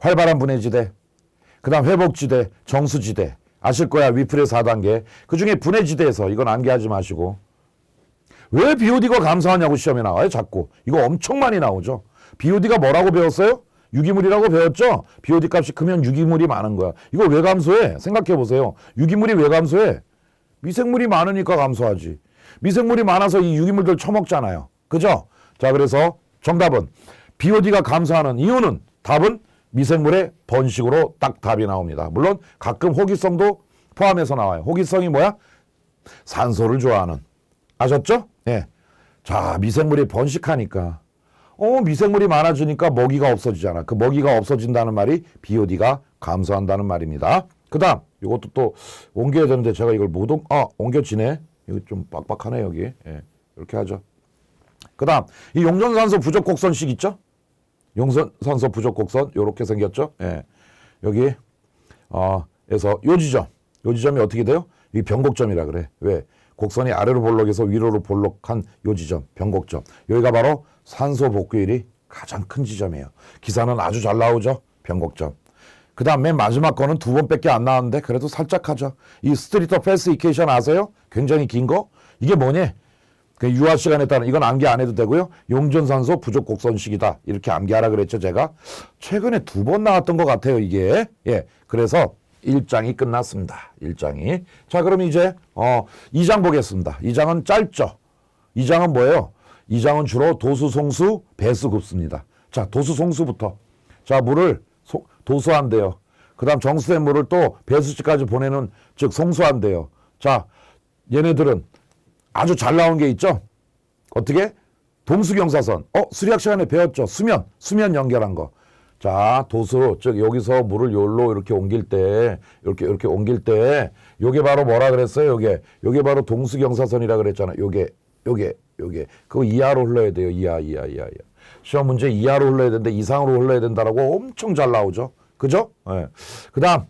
활발한 분해지대, 그 다음 회복지대, 정수지대. 아실 거야, 위풀의 4단계. 그 중에 분해지대에서, 이건 암기하지 마시고. 왜 BOD가 감소하냐고 시험에 나와요, 자꾸. 이거 엄청 많이 나오죠. BOD가 뭐라고 배웠어요? 유기물이라고 배웠죠? BOD 값이 크면 유기물이 많은 거야. 이거 왜 감소해? 생각해 보세요. 유기물이 왜 감소해? 미생물이 많으니까 감소하지. 미생물이 많아서 이 유기물들 처먹잖아요. 그죠? 자, 그래서 정답은 BOD가 감소하는 이유는 답은 미생물의 번식으로 딱 답이 나옵니다. 물론 가끔 호기성도 포함해서 나와요. 호기성이 뭐야? 산소를 좋아하는. 아셨죠? 예. 자, 미생물이 번식하니까 미생물이 많아지니까 먹이가 없어지잖아. 그 먹이가 없어진다는 말이 BOD가 감소한다는 말입니다. 그 다음 이것도 또 옮겨야 되는데 제가 이걸 못 옮겨지네. 이거 좀 빡빡하네 여기. 예. 이렇게 하죠. 그 다음 이 용존산소 부족 곡선식 있죠? 용존산소 부족 곡선 요렇게 생겼죠? 예. 여기 에서 요 지점이 어떻게 돼요? 이 변곡점이라 그래. 왜? 곡선이 아래로 볼록해서 위로로 볼록한 요 지점, 변곡점. 여기가 바로 산소 복구율이 가장 큰 지점이에요. 기사는 아주 잘 나오죠? 변곡점. 그 다음 맨 마지막 거는 2번밖에 안 나왔는데 그래도 살짝 하죠. 이 스트리터 패스 이케이션 아세요? 굉장히 긴 거? 이게 뭐냐? 그 유아 시간에 따른 이건 암기 안 해도 되고요. 용존산소 부족 곡선식이다. 이렇게 암기하라 그랬죠, 제가. 최근에 2번 나왔던 것 같아요, 이게. 예. 그래서 1장이 끝났습니다. 1장이. 자, 그럼 이제 2장 보겠습니다. 2장은 짧죠. 2장은 뭐예요? 2장은 주로 도수, 송수, 배수 굽습니다. 자, 도수, 송수부터. 자, 물을 도수한대요. 그 다음 정수된 물을 또 배수지까지 보내는, 즉 송수한대요. 자, 얘네들은 아주 잘 나온 게 있죠. 어떻게? 동수경사선. 수리학 시간에 배웠죠. 수면 연결한 거. 자, 도수, 즉 여기서 물을 요로 이렇게 옮길 때, 이렇게 옮길 때, 요게 바로 뭐라 그랬어요? 요게 바로 동수경사선이라 그랬잖아. 요게. 그거 이하로 흘러야 돼요. 이하. 시험 문제 이하로 흘러야 되는데 이상으로 흘러야 된다라고 엄청 잘 나오죠. 그죠? 예. 그 다음.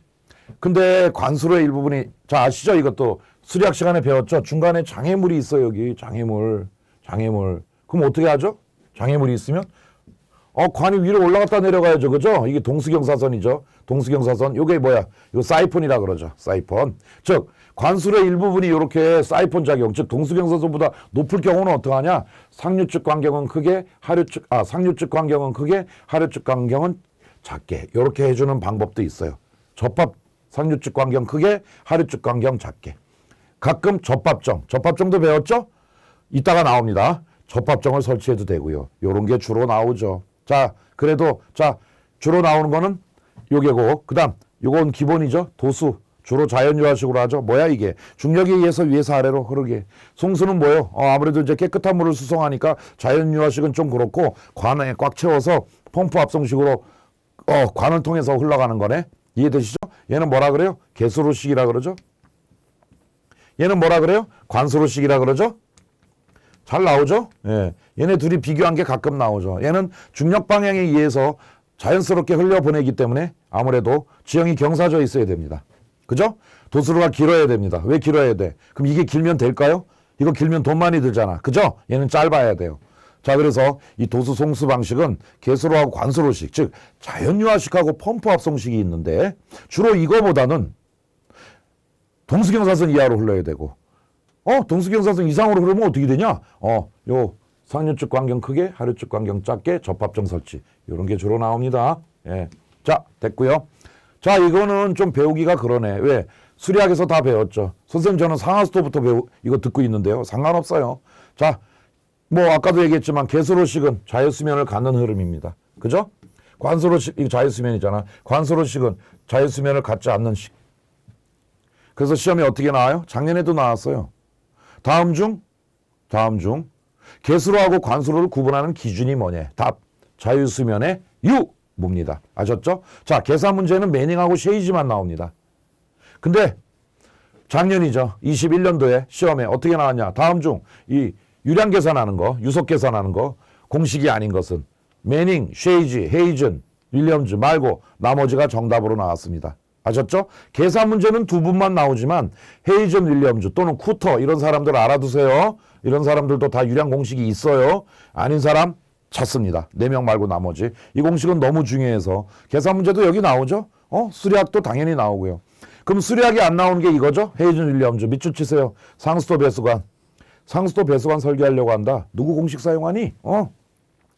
근데 관수로의 일부분이, 자, 아시죠? 이것도 수리학 시간에 배웠죠? 중간에 장애물이 있어요, 여기. 장애물. 그럼 어떻게 하죠? 장애물이 있으면? 관이 위로 올라갔다 내려가야죠. 그죠? 이게 동수경사선이죠. 동수경사선. 요게 뭐야? 이거 사이폰이라 그러죠. 사이폰. 즉, 관술의 일부분이 이렇게 사이폰 작용, 즉 동수경사선보다 높을 경우는 어떡하냐? 상류측 광경은 크게, 상류측 광경은 크게, 하류측 광경은 작게. 이렇게 해주는 방법도 있어요. 접합, 상류측 광경 크게, 하류측 광경 작게. 가끔 접합정도 배웠죠? 이따가 나옵니다. 접합정을 설치해도 되고요. 요런 게 주로 나오죠. 자, 그래도, 주로 나오는 거는 요게고, 그 다음, 요건 기본이죠. 도수. 주로 자연유화식으로 하죠. 뭐야, 이게? 중력에 의해서 위에서 아래로 흐르게. 송수는 뭐예요? 아무래도 이제 깨끗한 물을 수송하니까 자연유화식은 좀 그렇고, 관에 꽉 채워서 펌프 합성식으로, 관을 통해서 흘러가는 거네. 이해되시죠? 얘는 뭐라 그래요? 개수로식이라 그러죠? 얘는 뭐라 그래요? 관수로식이라 그러죠? 잘 나오죠? 예. 얘네 둘이 비교한 게 가끔 나오죠. 얘는 중력 방향에 의해서 자연스럽게 흘려보내기 때문에 아무래도 지형이 경사져 있어야 됩니다. 그죠? 도수로가 길어야 됩니다. 왜 길어야 돼? 그럼 이게 길면 될까요? 이거 길면 돈 많이 들잖아. 그죠? 얘는 짧아야 돼요. 자, 그래서 이 도수 송수 방식은 개수로하고 관수로식, 즉 자연유화식하고 펌프 합성식이 있는데 주로 이거보다는 동수경사선 이하로 흘러야 되고 동수경사선 이상으로 흐르면 어떻게 되냐? 요 상류축 광경 크게, 하류축 광경 작게, 접합정 설치 이런 게 주로 나옵니다. 예. 자, 됐고요. 자, 이거는 좀 배우기가 그러네. 왜? 수리학에서 다 배웠죠. 선생님 저는 상하수도부터 이거 듣고 있는데요. 상관없어요. 자, 뭐 아까도 얘기했지만 개수로식은 자유수면을 갖는 흐름입니다. 그죠? 관수로식, 이거 자유수면이잖아. 관수로식은 자유수면을 갖지 않는 식. 그래서 시험에 어떻게 나와요? 작년에도 나왔어요. 다음 중 개수로하고 관수로를 구분하는 기준이 뭐냐? 답, 자유수면의 유무입니다. 아셨죠? 자, 계산 문제는 매닝하고 쉐이지만 나옵니다. 근데 작년이죠. 21년도에 시험에 어떻게 나왔냐? 다음 중 이 유량 계산하는 거, 유속 계산하는 거, 공식이 아닌 것은 매닝, 쉐이지, 헤이즌, 윌리엄즈 말고 나머지가 정답으로 나왔습니다. 아셨죠? 계산 문제는 두 분만 나오지만 헤이즌, 윌리엄즈 또는 쿠터 이런 사람들 알아두세요. 이런 사람들도 다 유량 공식이 있어요. 아닌 사람 찾습니다. 4명 말고 나머지. 이 공식은 너무 중요해서 계산 문제도 여기 나오죠. 수리학도 당연히 나오고요. 그럼 수리학이 안 나오는 게 이거죠. 헤이즌, 윌리엄즈 밑줄 치세요. 상수도 배수관. 상수도 배수관 설계하려고 한다. 누구 공식 사용하니?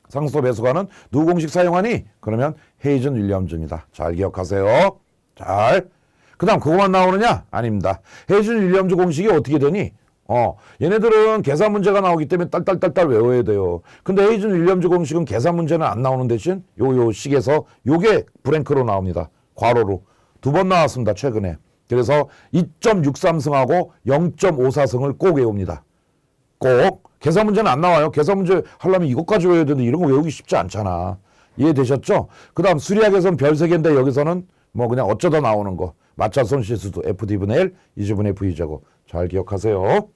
상수도 배수관은 누구 공식 사용하니? 그러면 헤이즌, 윌리엄즈입니다. 잘 기억하세요. 잘. 그 다음 그거만 나오느냐? 아닙니다. 헤이즌, 윌리엄즈 공식이 어떻게 되니? 얘네들은 계산 문제가 나오기 때문에 딸딸딸딸 외워야 돼요. 근데 헤이즌, 윌리엄즈 공식은 계산 문제는 안 나오는 대신 요 식에서 요게 브랭크로 나옵니다. 괄호로. 2번 나왔습니다. 최근에. 그래서 2.63승하고 0.54승을 꼭 외웁니다. 꼭. 계산 문제는 안 나와요. 계산 문제 하려면 이것까지 외워야 되는데 이런 거 외우기 쉽지 않잖아. 이해되셨죠? 그 다음 수리학에서는 별 3개인데 여기서는 뭐 그냥 어쩌다 나오는 거. 마찰손 실수도 FD분의 L, 2주분의 V제곱. 잘 기억하세요.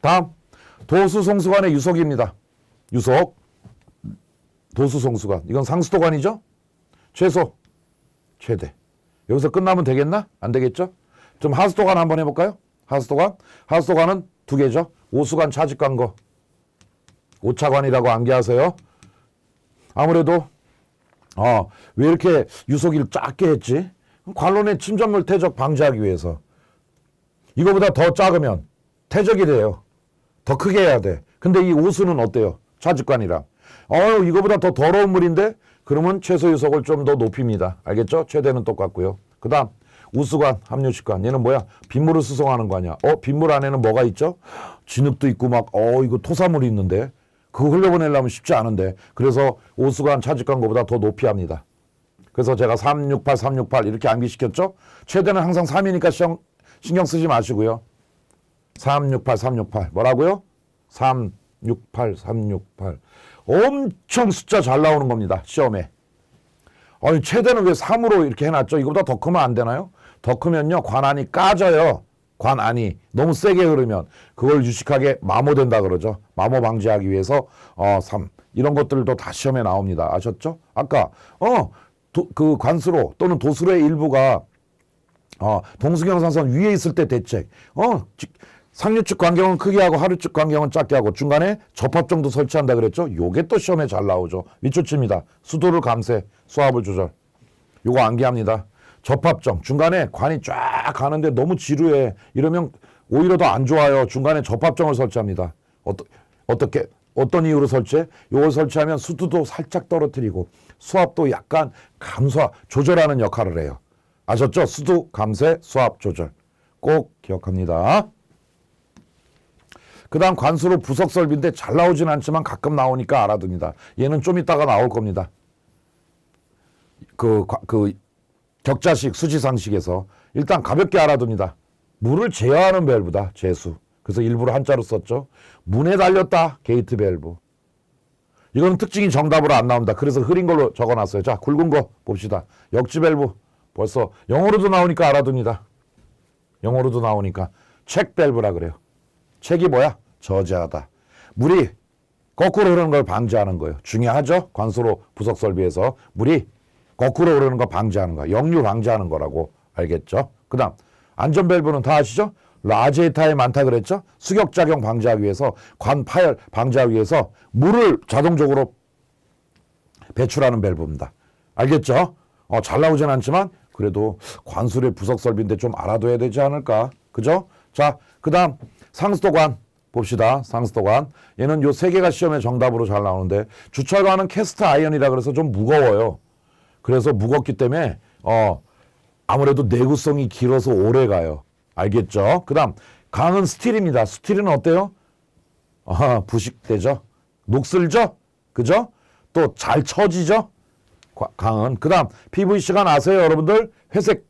다음 도수송수관의 유속입니다. 유속. 도수송수관. 이건 상수도관이죠? 최소, 최대. 여기서 끝나면 되겠나? 안 되겠죠? 좀 하수도관 한번 해볼까요? 하수도관. 하수도관은 2개죠. 오수관, 차직관거. 오차관이라고 암기하세요. 아무래도 왜 이렇게 유속을 작게 했지? 관론의 침전물 퇴적 방지하기 위해서. 이거보다 더 작으면 퇴적이 돼요. 더 크게 해야 돼. 근데 이 오수는 어때요? 차직관이랑. 이거보다 더 더러운 물인데 그러면 최소 유속을 좀 더 높입니다. 알겠죠? 최대는 똑같고요. 그 다음 우수관, 함유식관. 얘는 뭐야? 빗물을 수송하는 거 아니야. 빗물 안에는 뭐가 있죠? 진흙도 있고 막 이거 토사물이 있는데 그거 흘려보내려면 쉽지 않은데 그래서 오수관, 차직관 거보다 더 높이 합니다. 그래서 제가 368, 368 이렇게 암기시켰죠? 최대는 항상 3이니까 신경 쓰지 마시고요. 368, 368 뭐라고요? 368, 368 엄청 숫자 잘 나오는 겁니다. 시험에. 최대는 왜 3으로 이렇게 해놨죠? 이거보다 더 크면 안 되나요? 더 크면요 관안이 까져요. 관안이 너무 세게 흐르면 그걸 유식하게 마모된다 그러죠. 마모 방지하기 위해서 3 이런 것들도 다 시험에 나옵니다. 아셨죠? 아까 그 관수로 또는 도수로의 일부가 동수경사선 위에 있을 때 대책 상류축 광경은 크게 하고 하류축 광경은 작게 하고 중간에 접합정도 설치한다 그랬죠. 요게 또 시험에 잘 나오죠. 밑줄칩니다. 수도를 감쇄, 수압을 조절. 요거 암기합니다. 접합정 중간에 관이 쫙 가는데 너무 지루해. 이러면 오히려 더 안 좋아요. 중간에 접합정을 설치합니다. 어떤 이유로 설치해? 요걸 설치하면 수도도 살짝 떨어뜨리고 수압도 약간 조절하는 역할을 해요. 아셨죠? 수도 감쇄, 수압 조절. 꼭 기억합니다. 그 다음 관수로 부석 설비인데 잘 나오진 않지만 가끔 나오니까 알아둡니다. 얘는 좀 이따가 나올 겁니다. 그 격자식, 수지상식에서 일단 가볍게 알아둡니다. 물을 제어하는 밸브다. 제수. 그래서 일부러 한자로 썼죠. 문에 달렸다. 게이트 밸브. 이건 특징이 정답으로 안 나옵니다. 그래서 흐린 걸로 적어놨어요. 자, 굵은 거 봅시다. 역지 밸브. 벌써 영어로도 나오니까 알아둡니다. 영어로도 나오니까 책 밸브라 그래요. 책이 뭐야? 저지하다. 물이 거꾸로 흐르는 걸 방지하는 거예요. 중요하죠? 관수로 부석 설비에서 물이 거꾸로 흐르는 거 방지하는 거. 역류 방지하는 거라고 알겠죠? 그 다음 안전 밸브는 다 아시죠? 라제타에 많다 그랬죠? 수격작용 방지하기 위해서, 관 파열 방지하기 위해서 물을 자동적으로 배출하는 밸브입니다. 알겠죠? 잘 나오진 않지만 그래도 관술의 부석 설비인데 좀 알아둬야 되지 않을까? 그죠? 자, 그 다음 상수도관 봅시다. 상수도관. 얘는 요 세 개가 시험에 정답으로 잘 나오는데 주철관은 캐스트 아이언이라 그래서 좀 무거워요. 그래서 무겁기 때문에 아무래도 내구성이 길어서 오래 가요. 알겠죠? 그 다음 강은 스틸입니다. 스틸은 어때요? 부식되죠? 녹슬죠? 그죠? 또 잘 처지죠? 강은. 그 다음 PVC관 아세요 여러분들? 회색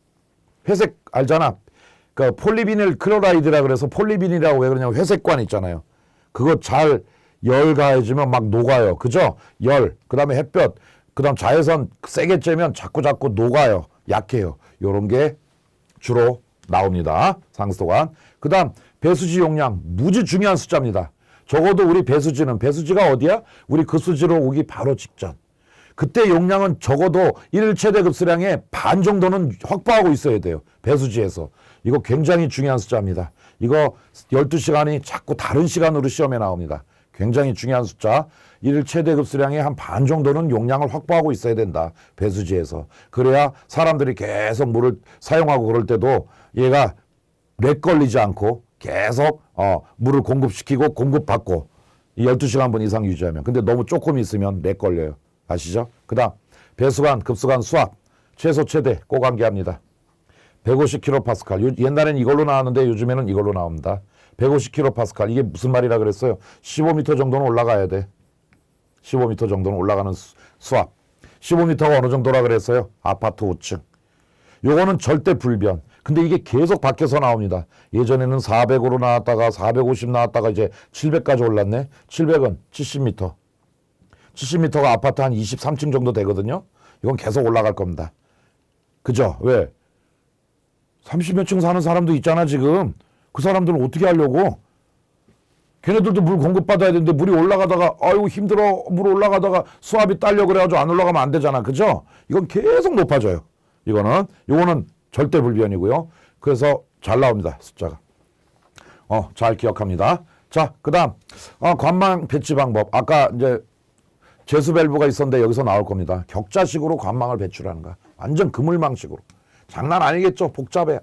알잖아. 그 폴리비닐 클로라이드라 그래서 폴리빈이라고 왜 그러냐면 회색관 있잖아요. 그거 잘 열 가해지면 막 녹아요. 그죠? 열. 그 다음에 햇볕. 그 다음 자외선 세게 쬐면 자꾸 녹아요. 약해요. 요런 게 주로 나옵니다. 상수도관. 그 다음 배수지 용량 무지 중요한 숫자입니다. 적어도 우리 배수지가 어디야? 우리 그 수지로 오기 바로 직전. 그때 용량은 적어도 1 최대 급수량의 반 정도는 확보하고 있어야 돼요. 배수지에서. 이거 굉장히 중요한 숫자입니다. 이거 12시간이 자꾸 다른 시간으로 시험에 나옵니다. 굉장히 중요한 숫자. 1 최대 급수량의 한 반 정도는 용량을 확보하고 있어야 된다. 배수지에서. 그래야 사람들이 계속 물을 사용하고 그럴 때도 얘가 렉 걸리지 않고 계속 물을 공급시키고 공급받고 이 12시간 분 이상 유지하면. 근데 너무 조금 있으면 렉 걸려요. 아시죠? 그 다음 배수관, 급수관, 수압 최소 최대 꼭 암기합니다. 150kPa. 옛날엔 이걸로 나왔는데 요즘에는 이걸로 나옵니다. 150kPa. 이게 무슨 말이라 그랬어요? 15m 정도는 올라가야 돼. 15m 정도는 올라가는 수압. 15m가 어느 정도라 그랬어요? 아파트 5층. 요거는 절대 불변. 근데 이게 계속 바뀌어서 나옵니다. 예전에는 400으로 나왔다가 450 나왔다가 이제 700까지 올랐네. 700은 70m. 70m가 아파트 한 23층 정도 되거든요. 이건 계속 올라갈 겁니다. 그죠? 왜? 30몇 층 사는 사람도 있잖아 지금. 그 사람들은 어떻게 하려고? 걔네들도 물 공급받아야 되는데 물이 올라가다가 아이고 힘들어 물 올라가다가 수압이 딸려 그래가지고 안 올라가면 안 되잖아. 그죠? 이건 계속 높아져요. 요거는 절대 불변이고요. 그래서 잘 나옵니다. 숫자가. 잘 기억합니다. 자, 그 다음 관망 배치 방법. 아까 이제 제수 밸브가 있었는데 여기서 나올 겁니다. 격자식으로 관망을 배출하는 거. 완전 그물망식으로. 장난 아니겠죠? 복잡해.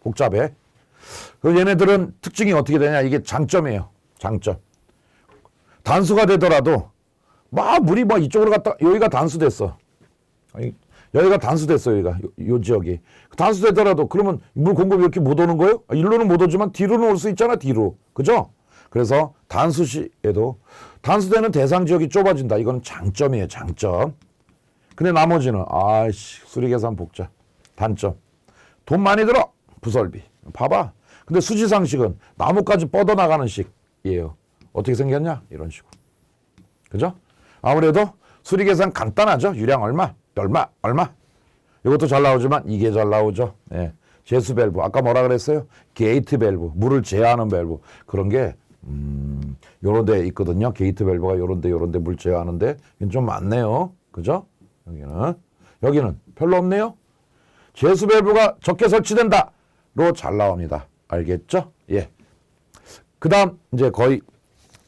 복잡해. 그리고 얘네들은 특징이 어떻게 되냐? 이게 장점이에요. 장점. 단수가 되더라도 막 물이 막 이쪽으로 갔다 여기가 단수됐어. 여기가 단수됐어. 여기가 요 지역이 단수되더라도 그러면 물 공급이 이렇게 못 오는 거예요? 일로는 못 오지만 뒤로는 올 수 있잖아. 뒤로. 그죠? 그래서 단수시에도 단수되는 대상 지역이 좁아진다. 이건 장점이에요. 장점. 근데 나머지는 수리계산 복잡. 단점. 돈 많이 들어. 부설비. 봐봐. 근데 수지상식은 나무까지 뻗어나가는 식이에요. 어떻게 생겼냐? 이런 식으로. 그죠? 아무래도 수리계산 간단하죠. 유량 얼마? 얼마? 이것도 잘 나오지만 이게 잘 나오죠. 예. 제수 밸브. 아까 뭐라 그랬어요? 게이트 밸브. 물을 제어하는 밸브. 그런 게 요런 데 있거든요. 게이트 밸브가 요런 데 물 제어하는데 이건 좀 많네요. 그죠? 여기는 별로 없네요. 제수 밸브가 적게 설치된다. 로 잘 나옵니다. 알겠죠? 예. 그 다음 이제 거의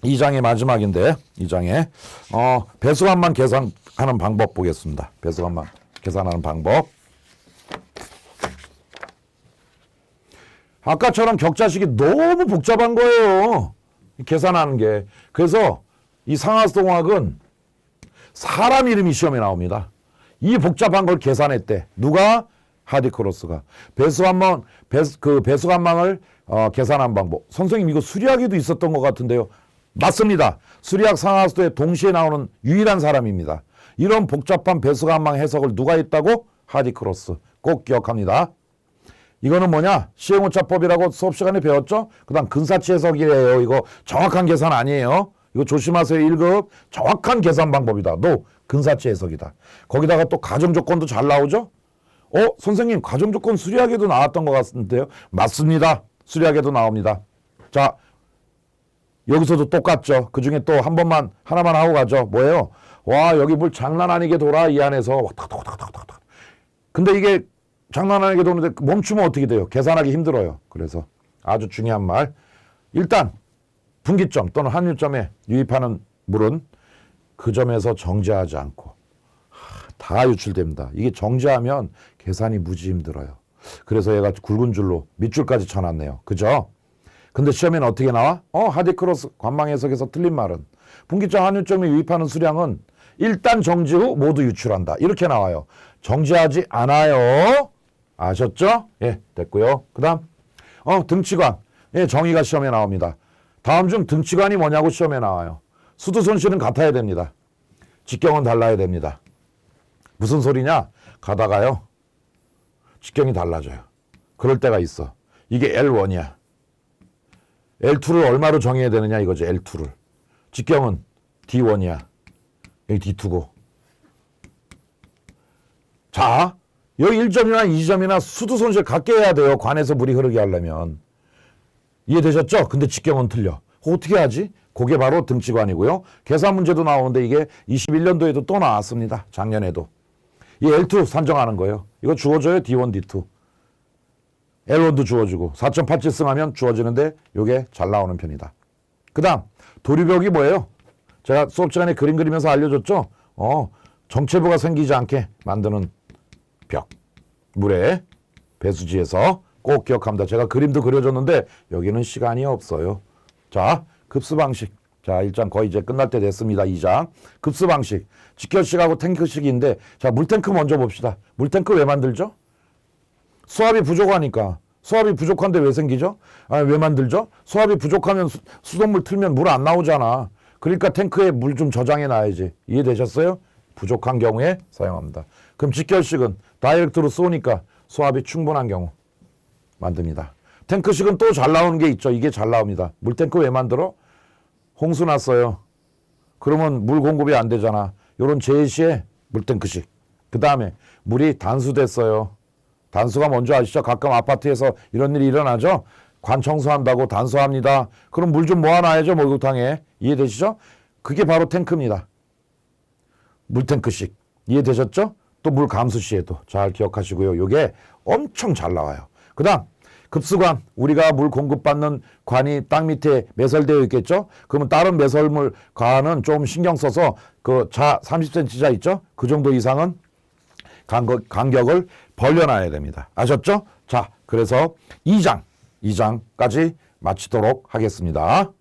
2장의 마지막인데 2장에 배수관만 계산하는 방법 보겠습니다. 배수관만 계산하는 방법. 아까처럼 격자식이 너무 복잡한 거예요. 계산하는 게. 그래서 이 상하수동학은 사람 이름이 시험에 나옵니다. 이 복잡한 걸 계산했대. 누가? 하디크로스가. 배수관망을 계산한 방법. 선생님 이거 수리학에도 있었던 것 같은데요. 맞습니다. 수리학 상하수도에 동시에 나오는 유일한 사람입니다. 이런 복잡한 배수관망 해석을 누가 했다고? 하디크로스. 꼭 기억합니다. 이거는 뭐냐? 시행오차법이라고 수업 시간에 배웠죠? 그 다음 근사치 해석이에요. 이거 정확한 계산 아니에요. 이거 조심하세요. 1급. 정확한 계산 방법이다. 근사치 해석이다. 거기다가 또 가정조건도 잘 나오죠? 선생님 가정조건 수리학에도 나왔던 것 같은데요. 맞습니다. 수리학에도 나옵니다. 자, 여기서도 똑같죠. 그중에 또 하나만 하고 가죠. 뭐예요? 와, 여기 물 장난 아니게 돌아. 이 안에서 탁탁탁탁탁탁. 근데 이게 장난 아니게 도는데 멈추면 어떻게 돼요? 계산하기 힘들어요. 그래서 아주 중요한 말. 일단 분기점 또는 함유점에 유입하는 물은 그 점에서 정지하지 않고 다 유출됩니다. 이게 정지하면 계산이 무지 힘들어요. 그래서 얘가 굵은 줄로 밑줄까지 쳐놨네요. 그죠? 근데 시험에는 어떻게 나와? 하디크로스 관망 해석에서 틀린 말은 분기점 함유점에 유입하는 수량은 일단 정지 후 모두 유출한다. 이렇게 나와요. 정지하지 않아요. 아셨죠? 예, 됐고요. 그 다음 등치관. 예, 정의가 시험에 나옵니다. 다음 중 등치관이 뭐냐고 시험에 나와요. 수도 손실은 같아야 됩니다. 직경은 달라야 됩니다. 무슨 소리냐? 가다가요. 직경이 달라져요. 그럴 때가 있어. 이게 L1이야. L2를 얼마로 정해야 되느냐 이거죠. L2를. 직경은 D1이야. 여기 D2고. 자, 여기 1점이나 2점이나 수도 손실 같게 해야 돼요. 관에서 물이 흐르게 하려면. 이해되셨죠? 근데 직경은 틀려. 어떻게 하지? 그게 바로 등치관이고요. 계산 문제도 나오는데 이게 21년도에도 또 나왔습니다. 작년에도. 이 L2 산정하는 거예요. 이거 주어져요. D1, D2. L1도 주어지고 4.87승 하면 주어지는데 이게 잘 나오는 편이다. 그 다음 도류벽이 뭐예요? 제가 수업 시간에 그림 그리면서 알려줬죠? 정체부가 생기지 않게 만드는 벽. 물에 배수지에서 꼭 기억합니다. 제가 그림도 그려줬는데 여기는 시간이 없어요. 자, 급수 방식. 자, 1장 거의 이제 끝날 때 됐습니다. 2장. 급수 방식. 직결식하고 탱크식인데 자, 물탱크 먼저 봅시다. 물탱크 왜 만들죠? 수압이 부족하니까. 수압이 부족한데 왜 생기죠? 왜 만들죠? 수압이 부족하면 수돗물 틀면 물 안 나오잖아. 그러니까 탱크에 물 좀 저장해 놔야지. 이해되셨어요? 부족한 경우에 사용합니다. 그럼 직결식은 다이렉트로 쏘니까 수압이 충분한 경우 만듭니다. 탱크식은 또 잘 나오는 게 있죠. 이게 잘 나옵니다. 물탱크 왜 만들어? 홍수 났어요. 그러면 물 공급이 안 되잖아. 요런 제시에 물탱크식. 그 다음에 물이 단수됐어요. 단수가 뭔지 아시죠? 가끔 아파트에서 이런 일이 일어나죠? 관 청소한다고 단수합니다. 그럼 물 좀 모아놔야죠, 목욕탕에. 이해되시죠? 그게 바로 탱크입니다. 물탱크식. 이해되셨죠? 또 물 감수 시에도 잘 기억하시고요. 요게 엄청 잘 나와요. 그 다음 급수관. 우리가 물 공급받는 관이 땅 밑에 매설되어 있겠죠? 그러면 다른 매설물 관은 좀 신경 써서 그 자 30cm 자 있죠? 그 정도 이상은 간격을 벌려놔야 됩니다. 아셨죠? 자, 그래서 2장까지 마치도록 하겠습니다.